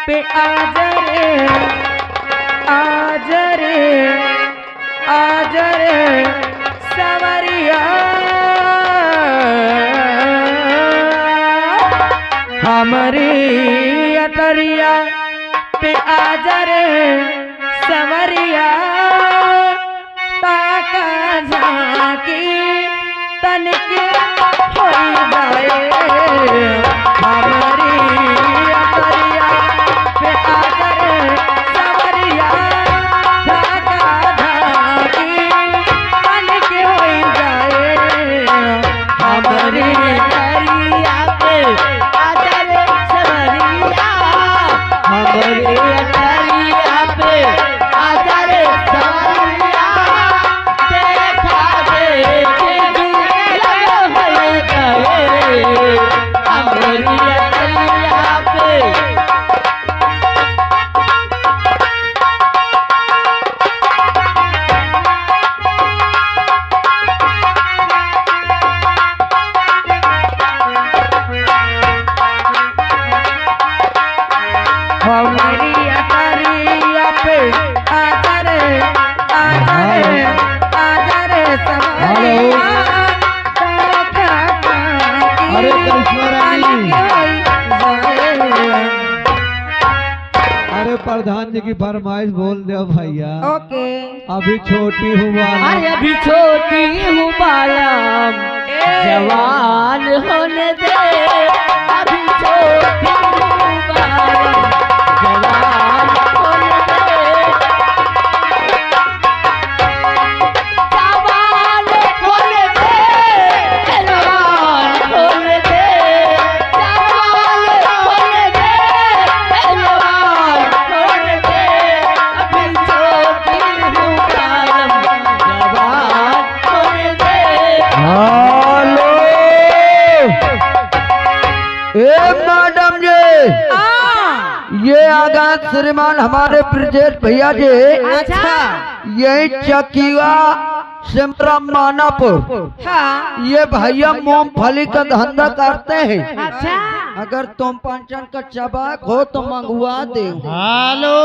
पे आज रे सवरिया हमारी अटरिया पे आज रे सवरिया ताका झांकी तनिक होई जाए हमारी अटरिया पे आज रे सवरिया ताका झांकी तनिक होई जाए हमारी अटरिया पे आज रे सवरिया हमारी अटरिया पे आज रे सवरिया देखा देखे हमारी अटरिया पे हमारी अटरिया पे आजा रे सवरिया अरे करिश्मा रानी, अरे प्रधान जी की फरमाइश बोल दो भैया। ओके अभी छोटी हूँ अरे अभी छोटी हूँ बालम जवान होने दे अभी छोटी हूँ बालम जवान होने दे जवान होने दे जवान होने दे जवान होने दे जवान होने दे अभी छोटी हूँ बालम जवान होने दे। हेलो ए मैडम जी, ये आगाज श्रीमान हमारे ब्रजेश भैया जी अच्छा यही चकिया सिमरा मानापुर। हाँ ये भैया मूंगफली का धंधा करते हैं। अच्छा अगर तुम पंचन का चबाक हो तो मंगवा दे। हेलो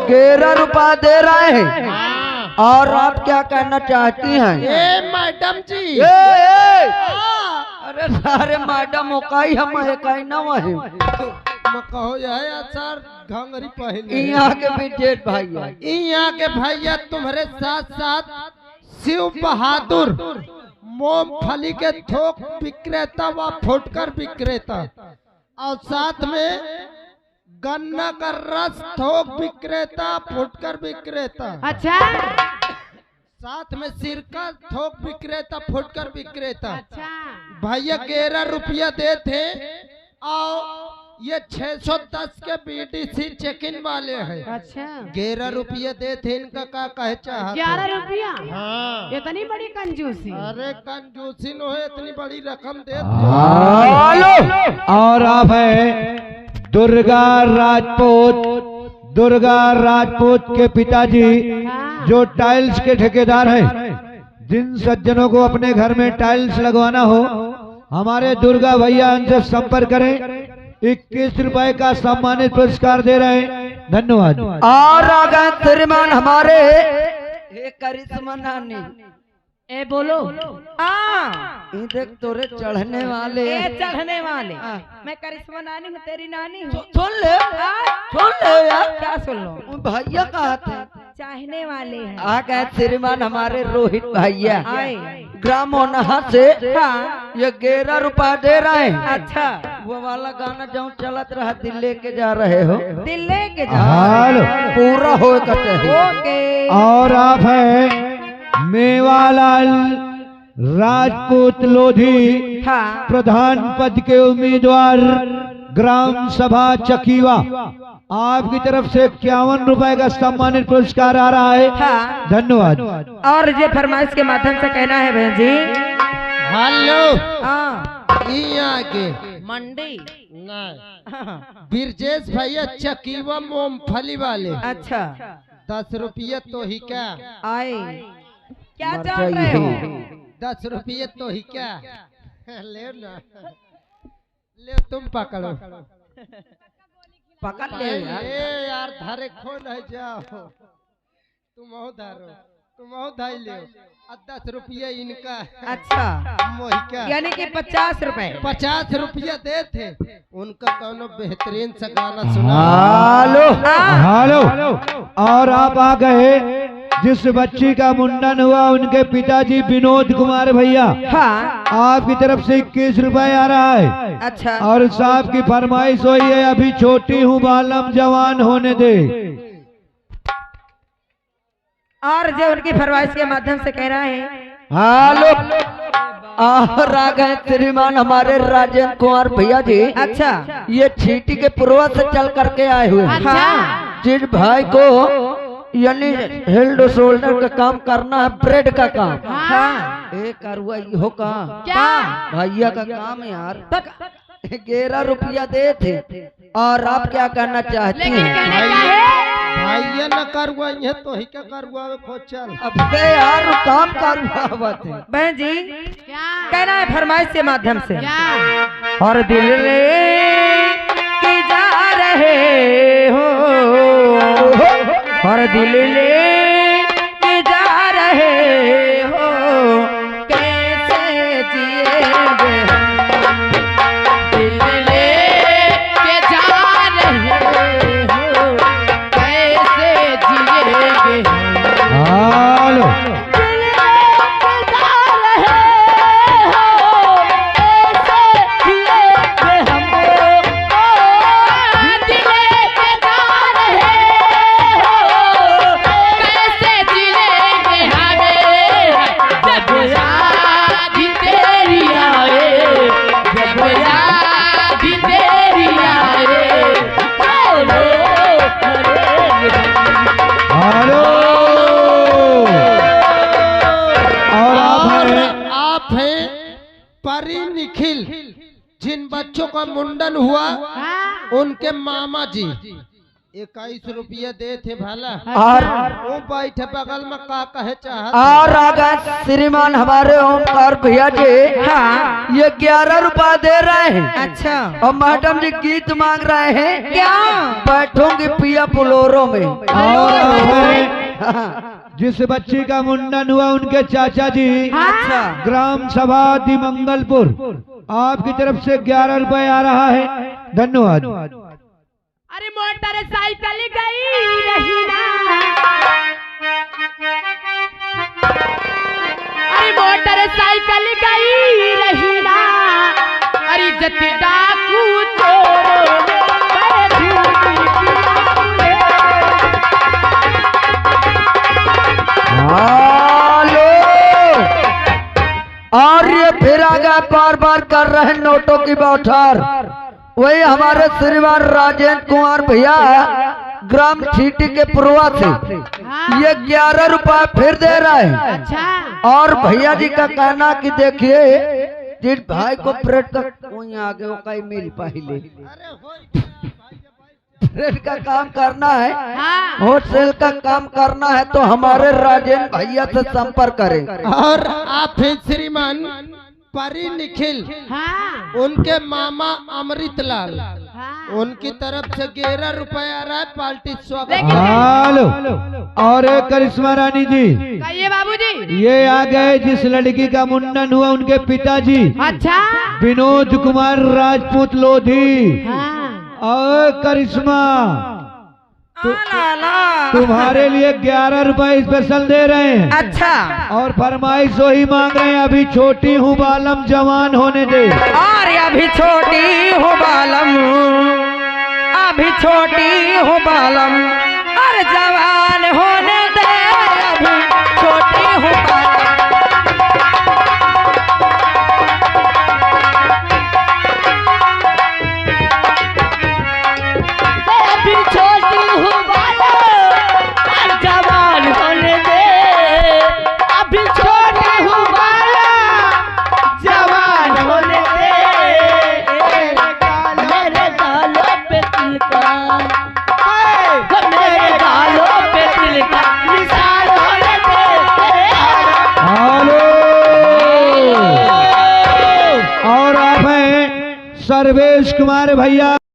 11 दे रहे हैं। और आप क्या कहना चाहती हैं? मैडम जी अरे सारे मैडम ओकाई हम एकाई ना वही कहो यह आचार घंगरी पहले यहाँ के ब्रजेश भैया, यहाँ के भैया तुम्हारे साथ साथ शिव बहादुर मूंगफली के थोक विक्रेता व फुटकर विक्रेता और साथ में गन्ना का रस थोक विक्रेता फुटकर विक्रेता अच्छा साथ में सिरका थोक विक्रेता फुटकर विक्रेता अच्छा भैया 11 रुपया देते और ये 610 के बीडीसी चेक इन वाले हैं। अच्छा 11 रुपये देते इनका क्या कहे चाहते 11 रुपया हाँ इतनी बड़ी कंजूसी अरे कंजूसी नो है इतनी बड़ी रकम दे और आप है दुर्गा राजपूत के पिताजी जो टाइल्स के ठेकेदार हैं। जिन सज्जनों को अपने घर में टाइल्स लगवाना हो हमारे दुर्गा भैया उनसे संपर्क करें। 21 रुपए का सम्मानित पुरस्कार दे रहे हैं। धन्यवाद। और आगे श्रीमान हमारे करिश्मा नानी ए बोलो देख तोरे चढ़ने वाले चढ़ने वाले मैं करिश्मा नानी हूँ तेरी नानी हूँ सुन ले यार, क्या सुन लो भैया कहा थे चाहने वाले हैं आ गए श्रीमान हमारे रोहित भैया आए ग्राम ओनहा से हाँ ये 11 रुपया दे रहे हैं। अच्छा वो वाला गाना जो चलत रहा दिल लेके जा रहे हो दिल लेके जा पूरा हो कटे ओके और आप है मेवालाल राजपूत लोधी हाँ प्रधान पद के उम्मीदवार ग्राम सभा चकीवा। आपकी तरफ से 51 रुपए का सम्मानित पुरस्कार आ रहा है। हाँ धन्यवाद। और ये फरमाइश के माध्यम से कहना है बहन जी हेलो हाँ यहाँ के मंडी ब्रजेश भैया चकीवा मूंगफली वाले अच्छा 10 रुपये तो ही क्या आए क्या चाह रहे हो 10 रुपये तो ही क्या ले ना ले तुम पकड़ो पकड़ ले यार। ए यार धारे खो न जाओ, तुम धारो, तुम धाई ले। 10 रुपये इनका है। अच्छा मोहिका यानी कि 50 रुपए। 50 रुपये दे थे उनका। कौनो बेहतरीन सा गाना सुना। Hello hello. और आप आ गए जिस बच्ची का मुंडन हुआ उनके पिताजी विनोद कुमार भैया, हाँ आपकी तरफ से 21 रुपए आ रहा है। अच्छा और साहब की फरमाइश हुई है, अभी छोटी हूँ बालम जवान होने दे। और जो उनकी फरमाइश के माध्यम से कह रहा है। हेलो। और आ गए श्रीमान हमारे राजेंद्र कुमार भैया जी। अच्छा ये छीटी के पूर्व से चल करके आए हुए हैं। हाँ जिस भाई को यानी हेल्ड शोल्डर का काम करना है, ब्रेड का काम। हाँ एक अरुआ हो का क्या भैया का काम है यार। 11 रुपया दे थे। और आप क्या कहना चाहती हैं? भाई न करवा ये तो ही क्या करवा खो चल। अबे यार काम करवा बहन जी कहना है फरमाइश के माध्यम से। और दिल ले के जा रहे हो, और दिल ले के जा रहे हो, कैसे जिएंगे हम। दिल ले के जा रहे हो, कैसे जिएंगे हम। हेलो परी निखिल, जिन बच्चों का मुंडन हुआ उनके मामा जी 21 रुपये दे थे भला। और वो बैठे बगल में का कहे चाहत। और आ गए श्रीमान हमारे ओमकार भैया जी। हाँ ये 11 रुपया दे रहे हैं। अच्छा और मैडम जी गीत मांग रहे हैं। क्या बैठूंगी पिया पुलोरो में। और जिस बच्ची का मुंडन हुआ उनके चाचा जी, अच्छा ग्राम सभा दिमंगलपुर, आपकी तरफ से 11 रुपए आ रहा है। धन्यवाद। अरे मोटरसाइकिल गई रही ना, अरे मोटरसाइकिल गई रही ना, अरे जत डाकू चोरों और ये फिर आगे बार बार कर रहे हैं नोटों की बौछार। वही हमारे श्रीमान राजेंद्र कुमार भैया ग्राम छीटी के पूर्वा से ये 11 रुपया फिर दे रहे हैं। अच्छा और भैया जी का कहना कि देखिए जिस भाई को ब्रेड का कोई आगे वो कहीं मिल पहले ब्रेड का काम करना है, होलसेल का काम करना है तो हमारे राजेंद्र भैया से संपर्क करें। और आप हैं श्रीमान परी निखिल, उनके मामा अमृतलाल, उनकी तरफ से 11 रुपया आ रहा है। पार्टी स्वागत। हेलो। और एक करिश्मा रानी जी, कहिए बाबूजी। ये आ गए जिस लड़की का मुंडन हुआ उनके पिताजी, अच्छा विनोद कुमार राजपूत लोधी। और करिश्मा तुम्हारे लिए 11 रुपए स्पेशल दे रहे हैं। अच्छा और फरमाइश वही मांग रहे हैं, अभी छोटी हूँ बालम जवान होने दे। और अभी छोटी हूँ बालम, अभी छोटी हूँ बालम, और जवान होने दे, अभी छोटी हूँ बालम। अभी छोटी हूँ बालम, और जवान होने दे, अभी छोटी हूँ बालम, जवान होने दे। मेरे गालों पे तिल का, मेरे गालों पे तिल का निशान होने दे। हेलो। और आप हैं सर्वेश कुमार भैया।